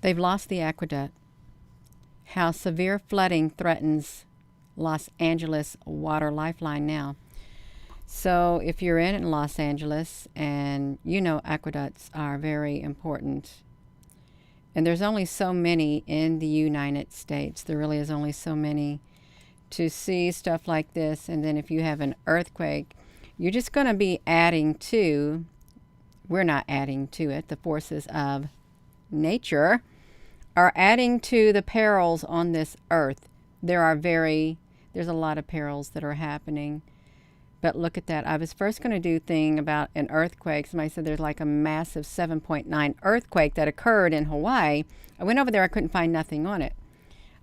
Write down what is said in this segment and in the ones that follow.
They've lost the aqueduct. How severe flooding threatens Los Angeles water lifeline now. So if you're in Los Angeles, and you know aqueducts are very important, and there's only so many in the United States. There really is only so many. To see stuff like this, and then if you have an earthquake, you're just going to be adding to, we're not adding to it, the forces of nature are adding to the perils on this earth. There's a lot of perils that are happening. But look at that. I was first going to do a thing about an earthquake. Somebody said there's like a massive 7.9 earthquake that occurred in Hawaii. I went over there, I couldn't find nothing on it.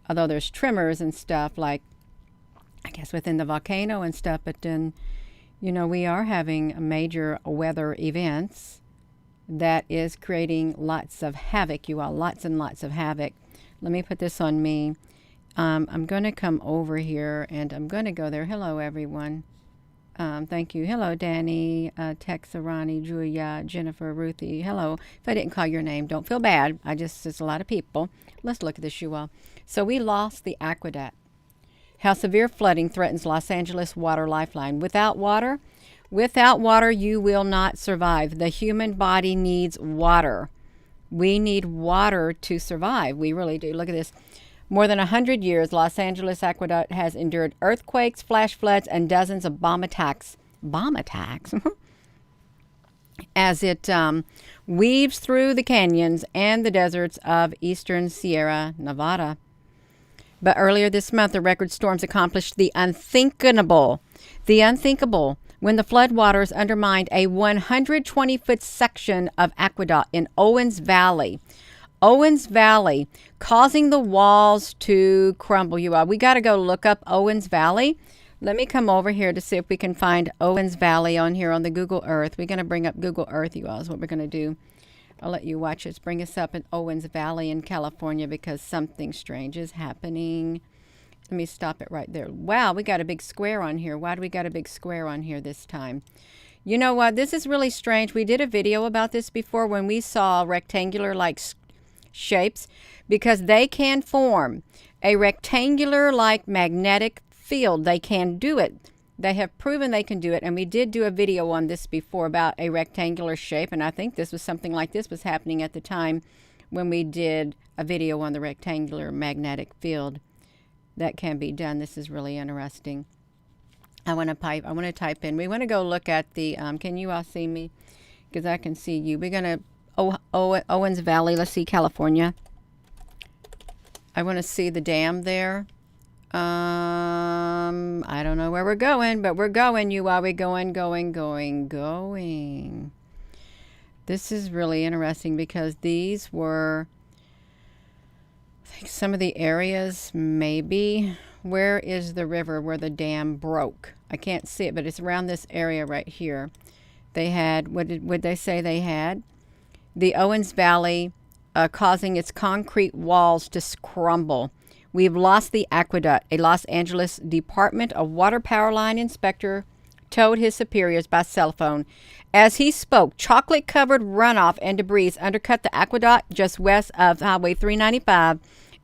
Although there's tremors and stuff, like I guess within the volcano and stuff, but then, you know, we are having major weather events that is creating lots of havoc, you all, lots and lots of havoc. Let me put this on me. I'm going to come over here and I'm going to go there. Hello, everyone. Thank you. Hello, Danny, Texarani, Julia, Jennifer, Ruthie. Hello. If I didn't call your name, don't feel bad. There's a lot of people. Let's look at this, you all. So we lost the aqueduct. How severe flooding threatens Los Angeles water lifeline. Without water, you will not survive. The human body needs water. We need water to survive. We really do. Look at this. More than 100 years, Los Angeles Aqueduct has endured earthquakes, flash floods, and dozens of bomb attacks. Bomb attacks? As it weaves through the canyons and the deserts of eastern Sierra Nevada. But earlier this month, the record storms accomplished the unthinkable. The unthinkable, when the floodwaters undermined a 120-foot section of aqueduct in Owens Valley. Owens Valley, causing the walls to crumble. You all, we got to go look up Owens Valley. Let me come over here to see if we can find Owens Valley on here on the Google Earth. We're going to bring up Google Earth, you all, is what we're going to do. I'll let you watch it. Bring us up in Owens Valley in California because something strange is happening. Let me stop it right there. Wow, we got a big square on here. Why do we got a big square on here this time? You know what? This is really strange. We did a video about this before when we saw rectangular-like shapes because they can form a rectangular-like magnetic field. They can do it. They have proven they can do it, and we did do a video on this before about a rectangular shape, and I think this was something like this was happening at the time when we did a video on the rectangular magnetic field that can be done. This is really interesting. I want to type in. We want to go look at the, can you all see me? Because I can see you. We're going to, Owens Valley, let's see, California. I want to see the dam there. I don't know where we're going, but we're going, you all. We're going. This is really interesting because these were, I think, some of the areas, maybe. Where is the river where the dam broke? I can't see it, but it's around this area right here. They had, what did they say they had? The Owens Valley causing its concrete walls to crumble. We've lost the aqueduct. A Los Angeles Department of Water Power Line inspector told his superiors by cell phone. As he spoke, chocolate-covered runoff and debris undercut the aqueduct just west of Highway 395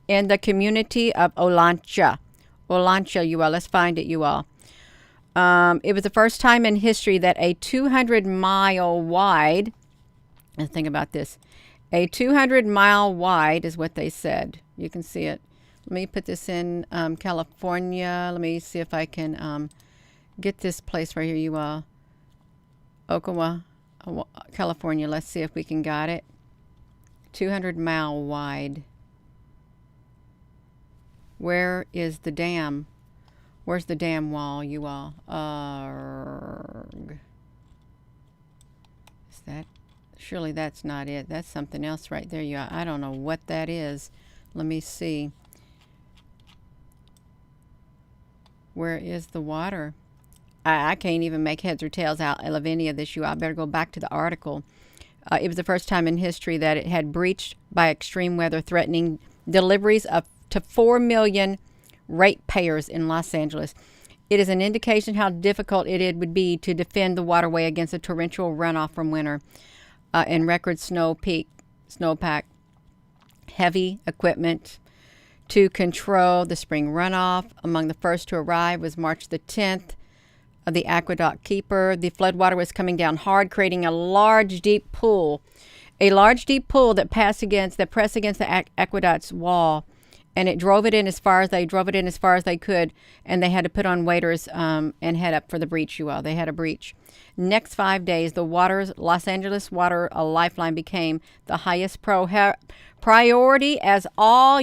in the community of Olancha. Olancha, you all. Let's find it, you all. It was the first time in history that a 200-mile wide, and think about this, a 200-mile wide is what they said. You can see it. Let me put this in California. Let me see if I can get this place right here, you all. Ocala, California. Let's see if we can got it. 200-mile wide. Where is the dam? Where's the dam wall, you all? Is that? Surely that's not it. That's something else right there, you all. I don't know what that is. Let me see. Where is the water? I can't even make heads or tails out of any of this, you all. I better go back to the article. It was the first time in history that it had breached by extreme weather, threatening deliveries to 4 million ratepayers in Los Angeles. It is an indication how difficult it would be to defend the waterway against a torrential runoff from winter and record snowpack heavy equipment to control the spring runoff. Among the first to arrive was March the 10th. The Aqueduct keeper. The floodwater was coming down hard, creating a large, deep pool. A large, deep pool that pressed against the aqueduct's wall, and it drove it in as far as they could, and they had to put on waders and head up for the breach. They had a breach. Next 5 days, the Los Angeles water lifeline became the highest priority as all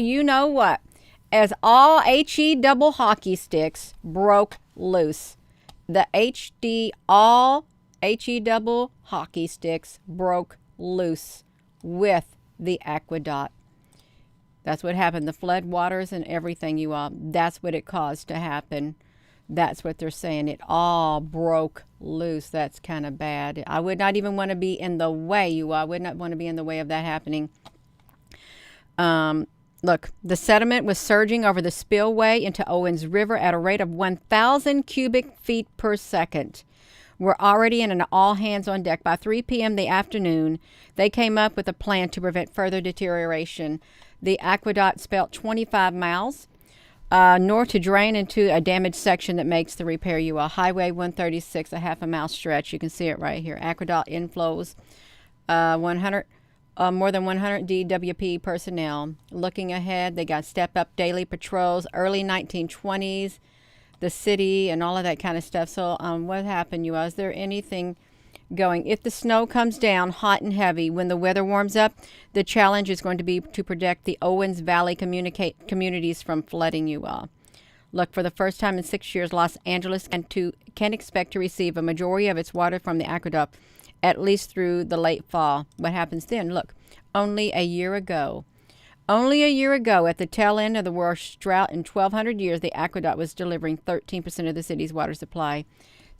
HE double hockey sticks broke loose. The all HE double hockey sticks broke loose with the aqueduct. That's what happened. The flood waters and everything, that's what it caused to happen. That's what they're saying. It all broke loose. That's kind of bad. I would not even want to be in the way, I would not want to be in the way of that happening. Look, the sediment was surging over the spillway into Owens River at a rate of 1,000 cubic feet per second. We're already in an all hands on deck. By 3 p.m. the afternoon, they came up with a plan to prevent further deterioration. The aqueduct spelt 25 miles north to drain into a damaged section that makes the repair. Highway 136, a half a mile stretch. You can see it right here. Aqueduct inflows, more than 100 DWP personnel. Looking ahead, they got step up daily patrols, early 1920s, the city and all of that kind of stuff. So what happened, is there anything going? If the snow comes down hot and heavy, when the weather warms up, the challenge is going to be to protect the Owens Valley communities from flooding. Look, for the first time in 6 years, Los Angeles can expect to receive a majority of its water from the aqueduct, at least through the late fall. What happens then? Look, only a year ago, at the tail end of the worst drought in 1,200 years, the aqueduct was delivering 13% of the city's water supply.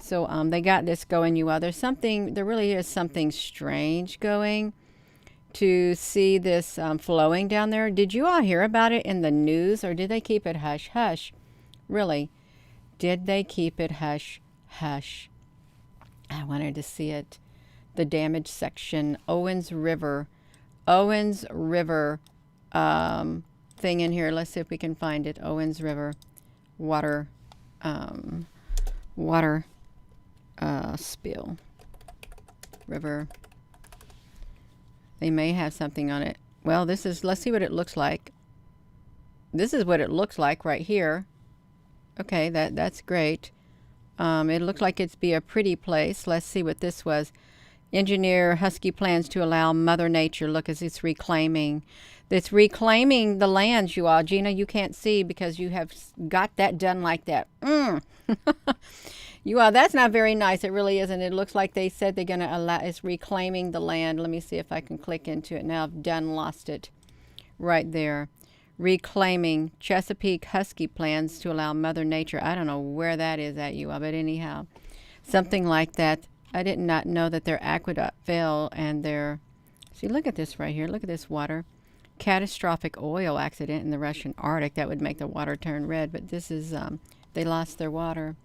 So they got this going, there really is something strange going to see this flowing down there. Did you all hear about it in the news, or did they keep it hush hush? Really, did they keep it hush hush? I wanted to see it. The damaged section, Owens River thing in here. Let's see if we can find it. Owens River water spill. River. They may have something on it. Well, let's see what it looks like. This is what it looks like right here. Okay, that's great. It looks like it's be a pretty place. Let's see what this was. Engineer Husky plans to allow Mother Nature. Look, as it's reclaiming. It's reclaiming the lands, Gina, you can't see because you have got that done like that. That's not very nice. It really isn't. It looks like they said they're going to allow, it's reclaiming the land. Let me see if I can click into it. Now I've lost it. Right there. Reclaiming. Chesapeake Husky plans to allow Mother Nature. I don't know where that is at, but anyhow, something like that. I did not know that their aqueduct fell and see, look at this right here. Look at this water. Catastrophic oil accident in the Russian Arctic. That would make the water turn red, but this is, they lost their water.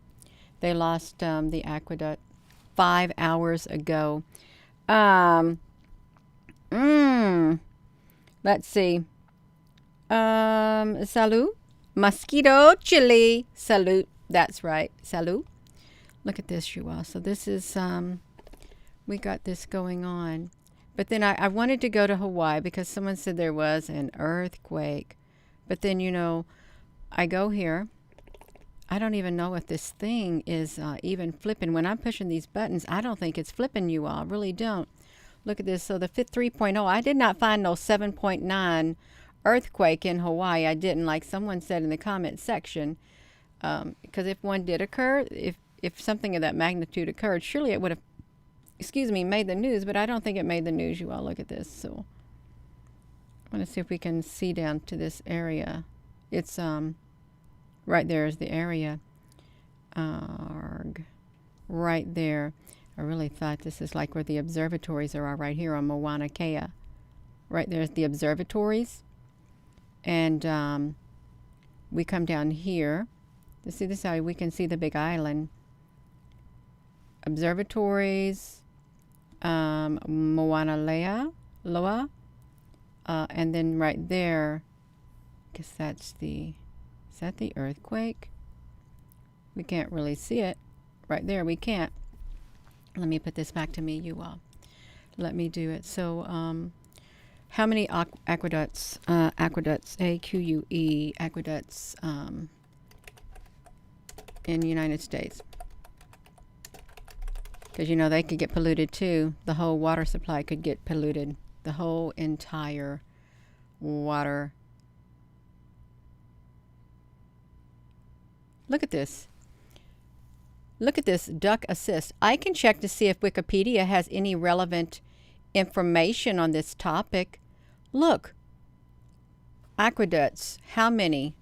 They lost the aqueduct 5 hours ago. Let's see. Salud. Mosquito chili. Salute. That's right. Salud. Look at this, you all. So this is, we got this going on. But then I wanted to go to Hawaii because someone said there was an earthquake. But then, I go here. I don't even know if this thing is even flipping. When I'm pushing these buttons, I don't think it's flipping, you all. I really don't. Look at this. So the 3.0, I did not find no 7.9 earthquake in Hawaii. I didn't, like someone said in the comment section. Because if one did occur, if something of that magnitude occurred, surely it would have, made the news, but I don't think it made the news, you all. Look at this. So I want to see if we can see down to this area. It's, right there is the area. Right there. I really thought this is like where the observatories are right here on Mauna Kea. Right there's the observatories. And we come down here. To see this how we can see the big island. Observatories, Mauna Loa, And then right there, I guess that's the, is that the earthquake? We can't really see it. Right there, we can't. Let me put this back to me, you all. Let me do it. So, how many aqueducts, A-Q-U-E, aqueducts in the United States? Because, you know, they could get polluted too. The whole water supply could get polluted. The whole entire water. Look at this. Look at this duck assist. I can check to see if Wikipedia has any relevant information on this topic. Look. Aqueducts. How many?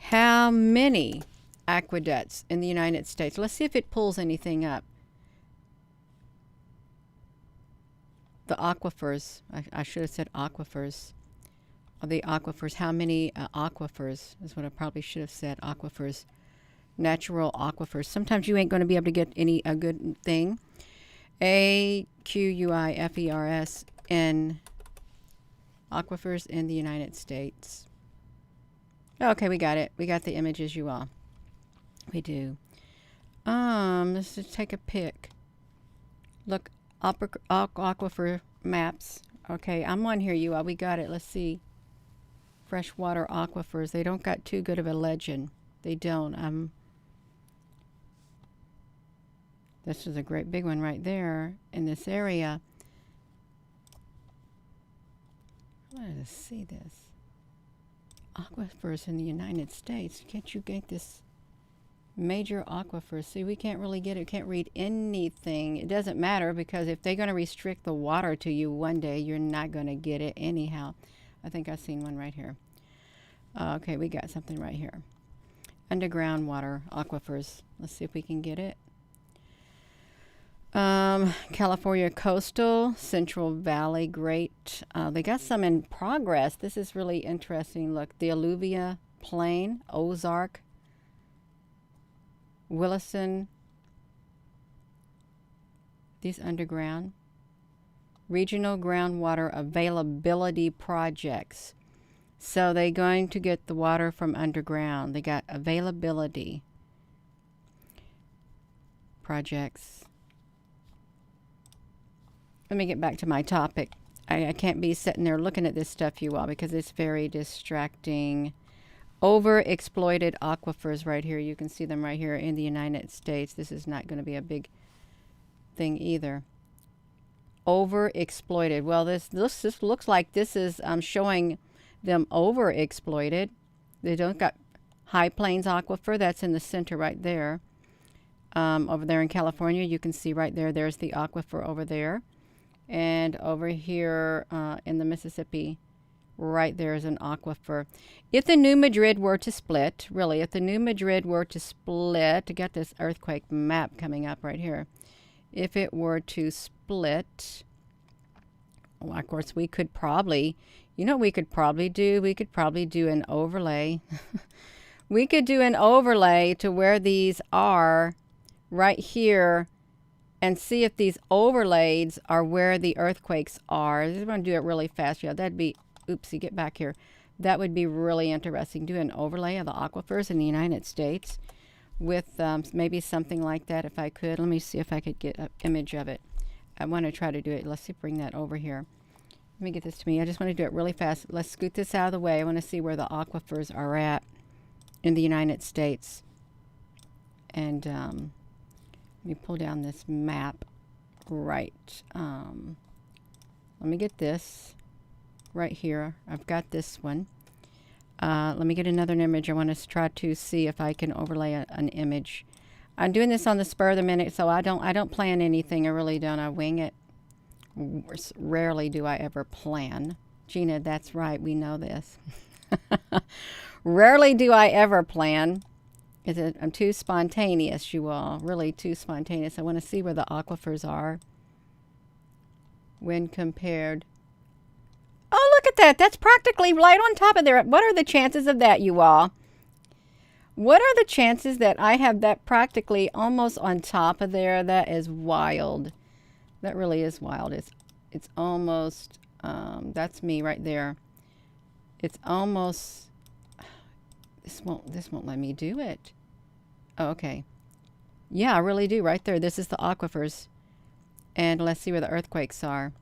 How many aqueducts in the United States? Let's see if it pulls anything up. The aquifers. I should have said aquifers. The aquifers. How many aquifers is what I probably should have said. Aquifers. Natural aquifers. Sometimes you ain't going to be able to get a good thing. A-Q-U-I-F-E-R-S in aquifers in the United States. Okay, we got it. We got the images, you all. We do. Let's just take a pic. Look, aquifer maps. Okay, I'm on here, you all. We got it. Let's see. Freshwater aquifers. They don't got too good of a legend. They don't. This is a great big one right there in this area. I wanted to see this. Aquifers in the United States. Can't you get this? Major aquifers. See, we can't really get it. Can't read anything. It doesn't matter because if they're going to restrict the water to you one day, you're not going to get it anyhow. I think I've seen one right here. Okay, we got something right here. Underground water aquifers. Let's see if we can get it. California coastal, Central Valley, great. They got some in progress. This is really interesting. Look, the Alluvia Plain, Ozark, Williston, these underground. Regional groundwater availability projects. So they're going to get the water from underground. They got availability projects. Let me get back to my topic. I can't be sitting there looking at this stuff, you all, because it's very distracting. Overexploited aquifers right here. You can see them right here in the United States. This is not going to be a big thing either. Overexploited. Well, this looks like this is showing them overexploited. They don't got High Plains Aquifer. That's in the center right there. Over there in California, you can see right there. There's the aquifer over there. And over here in the Mississippi, right there is an aquifer. If the New Madrid were to split, really, if the New Madrid were to split, to get this earthquake map coming up right here, if it were to split, well, of course, we could probably, you know what we could probably do? We could probably do an overlay. We could do an overlay to where these are right here and see if these overlays are where the earthquakes are. I'm going to do it really fast. Yeah, that'd be, oopsie, get back here. That would be really interesting. Do an overlay of the aquifers in the United States with maybe something like that if I could. Let me see if I could get an image of it. I want to try to do it. Let's see, bring that over here. Let me get this to me. I just want to do it really fast. Let's scoot this out of the way. I want to see where the aquifers are at in the United States. And let me pull down this map. Right. Let me get this right here. I've got this one. Let me get another image. I want to try to see if I can overlay an image. I'm doing this on the spur of the minute, so I don't plan anything. I really don't. I wing it. Rarely do I ever plan. Gina, that's right. We know this. Rarely do I ever plan. I'm too spontaneous, you all. Really too spontaneous. I want to see where the aquifers are when compared. Oh, look at that. That's practically right on top of there. What are the chances of that, you all? What are the chances that I have that practically almost on top of there? That is wild. That really is wild. It's almost That's me right there. It's almost, this won't let me do it. Oh, okay. Yeah, I really do right there. This is the aquifers. And let's see where the earthquakes are.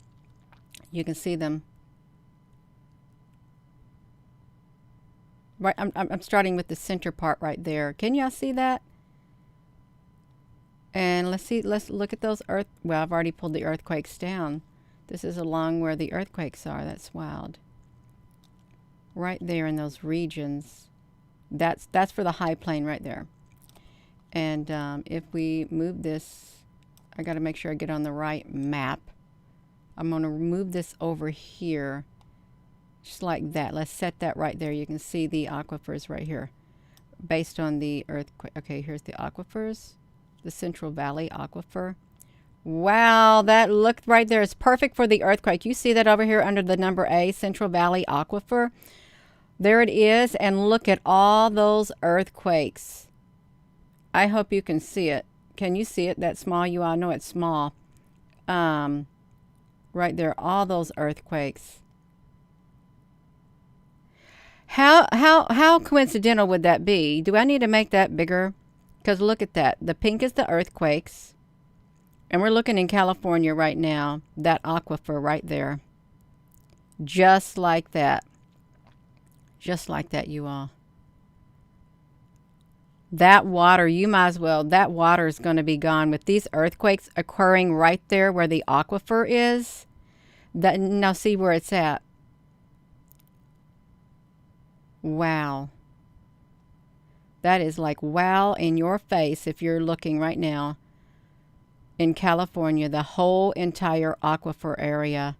You can see them. Right, I'm starting with the center part right there. Can y'all see that? And let's look at those well, I've already pulled the earthquakes down. This is along where the earthquakes are. That's wild. Right there in those regions. That's for the high plain right there. And if we move this, I got to make sure I get on the right map. I'm going to move this over here. Just like that. Let's set that right there. You can see the aquifers right here. Based on the earthquake. Okay, here's the aquifers. The Central Valley Aquifer. Wow, that look right there is perfect for the earthquake. You see that over here under the number A, Central Valley Aquifer. There it is, and look at all those earthquakes. I hope you can see it. Can you see it? That small? You all know it's small. Right there, all those earthquakes. How coincidental would that be? Do I need to make that bigger? Because look at that. The pink is the earthquakes. And we're looking in California right now. That aquifer right there. Just like that. Just like that, you all. That water, you might as well, that water is going to be gone. With these earthquakes occurring right there where the aquifer is. Now see where it's at. Wow. That is like wow in your face if you're looking right now. In California, the whole entire aquifer area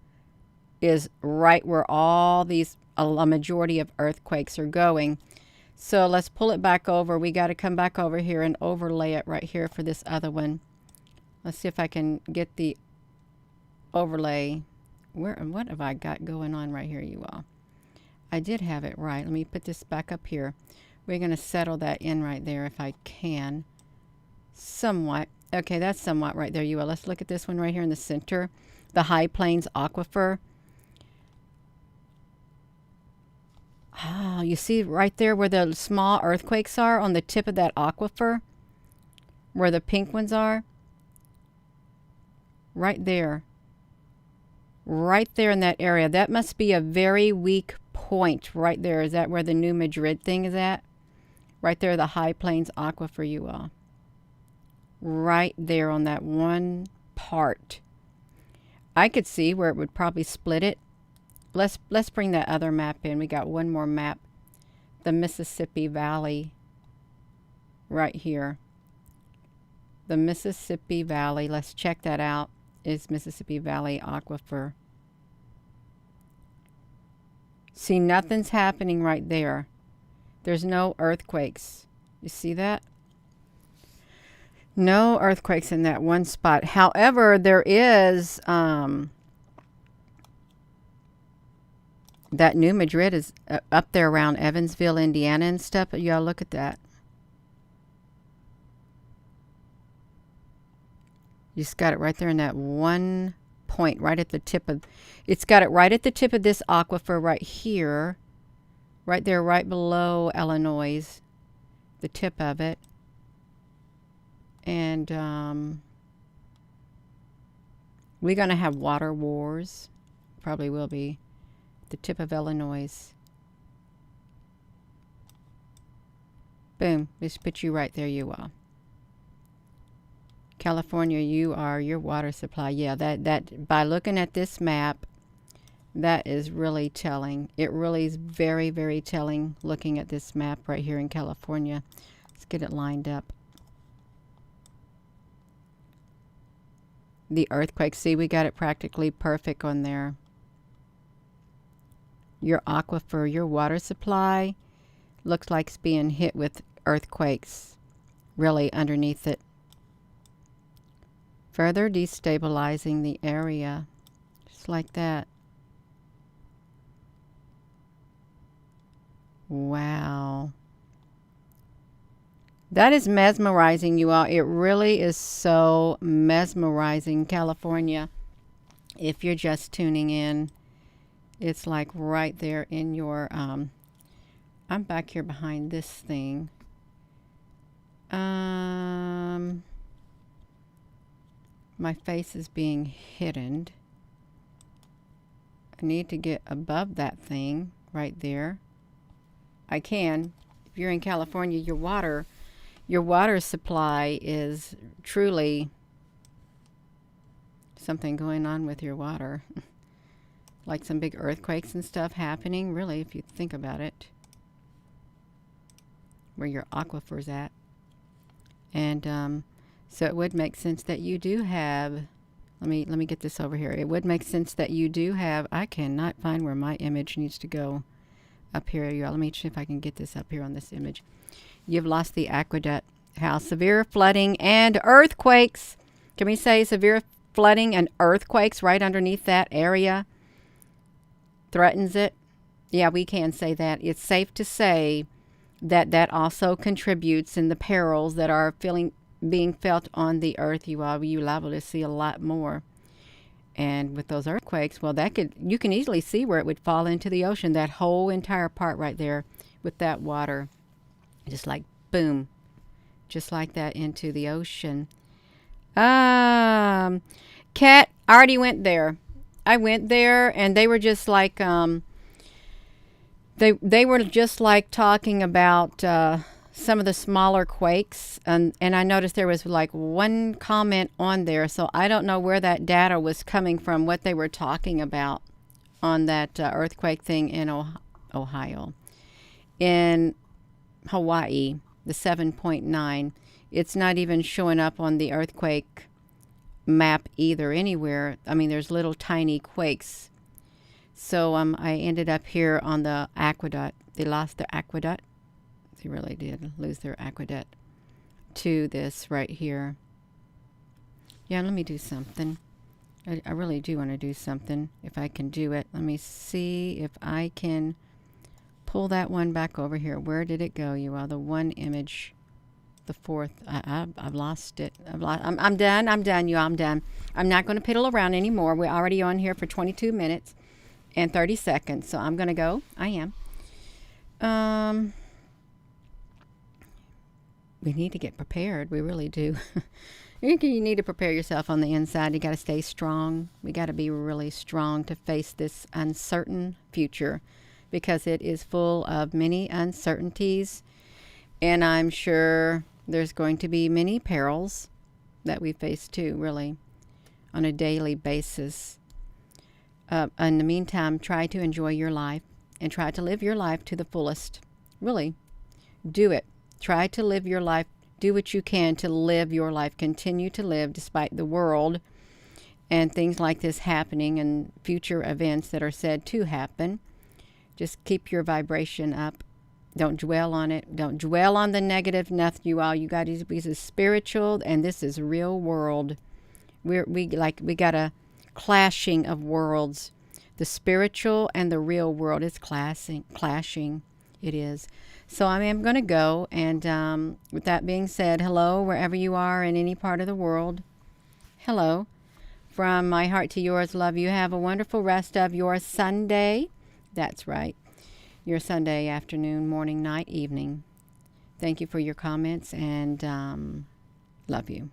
is right where all these, a majority of earthquakes are going. So let's pull it back over. We got to come back over here and overlay it right here for this other one. Let's see if I can get the overlay. What have I got going on right here, you all? I did have it right. Let me put this back up here. We're going to settle that in right there if I can. Somewhat. Okay, that's somewhat right there, you all. Let's look at this one right here in the center. The High Plains Aquifer. Ah, you see right there where the small earthquakes are on the tip of that aquifer? Where the pink ones are? Right there. Right there in that area. That must be a very weak point right there. Is that where the New Madrid thing is at? Right there, the High Plains Aquifer, you all. Right there on that one part. I could see where it would probably split it. Let's bring that other map in. We got one more map. The Mississippi Valley. Right here. The Mississippi Valley. Let's check that out. Is Mississippi Valley Aquifer. See, nothing's happening right there. There's no earthquakes. You see that? No earthquakes in that one spot. However, there is that New Madrid is up there around Evansville, Indiana and stuff. Y'all look at that. You just got it right there in that one point, right at the tip of, it's got it right at the tip of this aquifer right here. Right there, right below Illinois, the tip of it. And we're going to have water wars. Probably will be. The tip of Illinois. Boom. Just put you right there, you all. California, you are your water supply. Yeah, that by looking at this map, that is really telling. It really is very, very telling looking at this map right here in California. Let's get it lined up. The earthquake, see, we got it practically perfect on there. Your aquifer, your water supply, looks like it's being hit with earthquakes really underneath it. Further destabilizing the area, just like that. Wow. That is mesmerizing, you all. It really is so mesmerizing, California. If you're just tuning in, It's like right there in your, I'm back here behind this thing. My face is being hidden. I need to get above that thing right there. I can. If you're in California, your water supply is truly something going on with your water. Like some big earthquakes and stuff happening, really, if you think about it. Where your aquifers at. And so it would make sense that you do have, let me get this over here. It would make sense that you do have, I cannot find where my image needs to go up here. Y'all, let me see if I can get this up here on this image. You've lost the aqueduct. How severe flooding and earthquakes. Can we say severe flooding and earthquakes right underneath that area threatens it? Yeah, we can say that. It's safe to say that that also contributes in the perils that are being felt on the earth. You are liable to see a lot more. And with those earthquakes, well, you can easily see where it would fall into the ocean. That whole entire part right there with that water, just like boom, just like that into the ocean. Kat, I already went there. I went there, and they were just like they were just like talking about some of the smaller quakes, and I noticed there was like one comment on there, so I don't know where that data was coming from, what they were talking about on that earthquake thing in Ohio. In Hawaii, the 7.9, it's not even showing up on the earthquake map either anywhere. I mean, there's little tiny quakes. So I ended up here on the aqueduct. They lost the aqueduct. They really did lose their aqueduct to this right here. Yeah, let me do something. I really do want to do something, if I can do it. Let me see if I can pull that one back over here. Where did it go, you all? The one image, the fourth. I've lost it. I'm done. I'm done, you all. I'm done. I'm not going to piddle around anymore. We're already on here for 22 minutes and 30 seconds. So I'm going to go. I am. We need to get prepared. We really do. You need to prepare yourself on the inside. You got to stay strong. We got to be really strong to face this uncertain future, because it is full of many uncertainties. And I'm sure there's going to be many perils that we face too, really, on a daily basis. In the meantime, try to enjoy your life and try to live your life to the fullest. Really, do it. Try to live your life. Do what you can to live your life. Continue to live despite the world and things like this happening and future events that are said to happen. Just keep your vibration up. Don't dwell on it. Don't dwell on the negative. Nothing. You got to be spiritual, and this is real world. We got a clashing of worlds. The spiritual and the real world is clashing. It is. So I am going to go, and with that being said, hello wherever you are in any part of the world. Hello. From my heart to yours, love you. Have a wonderful rest of your Sunday. That's right. Your Sunday afternoon, morning, night, evening. Thank you for your comments, and love you.